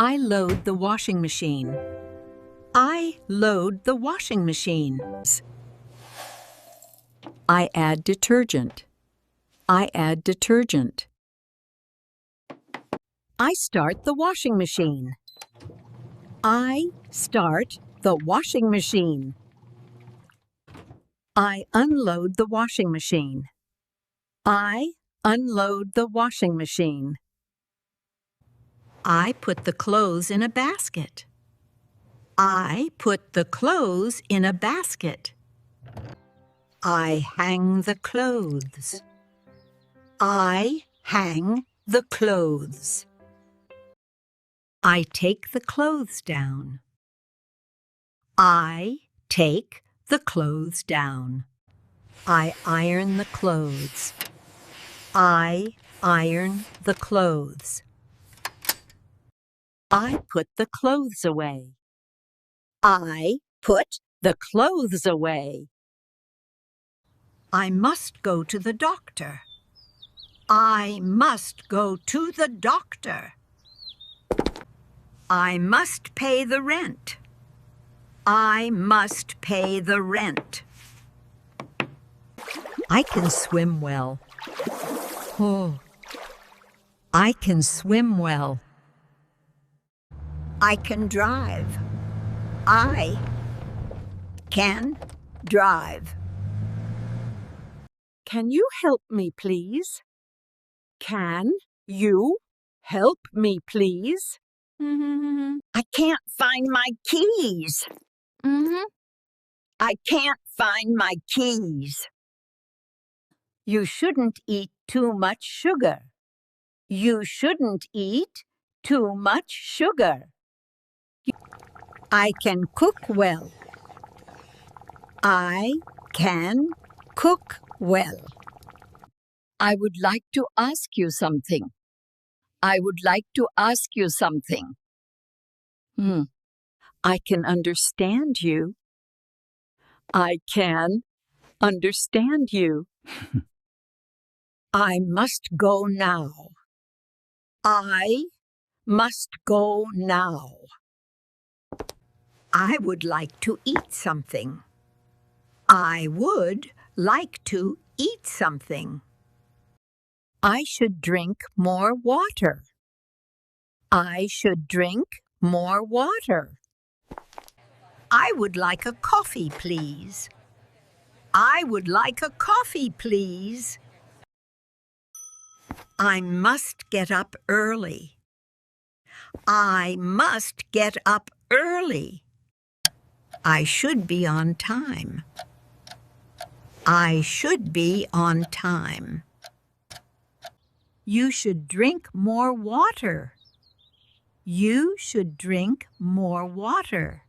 I load the washing machine. I load the washing machine. I add detergent. I add detergent. I start the washing machine. I start the washing machine. I unload the washing machine. I unload the washing machine. I put the clothes in a basket. I put the clothes in a basket. I hang the clothes. I hang the clothes. I take the clothes down. I take the clothes down. I iron the clothes. I iron the clothes. I put the clothes away. I put the clothes away. I must go to the doctor. I must go to the doctor. I must pay the rent. I must pay the rent. I can swim well. Oh, I can swim well. I can drive. I can drive. Can you help me, please? Can you help me, please? I can't find my keys. I can't find my keys. You shouldn't eat too much sugar. You shouldn't eat too much sugar. I can cook well. I can cook well. I would like to ask you something. I would like to ask you something. I can understand you. I can understand you. I must go now. I must go now. I would like to eat something. I would like to eat something. I should drink more water. I should drink more water. I would like a coffee, please. I would like a coffee, please. I must get up early. I must get up early. I should be on time. I should be on time. You should drink more water. You should drink more water.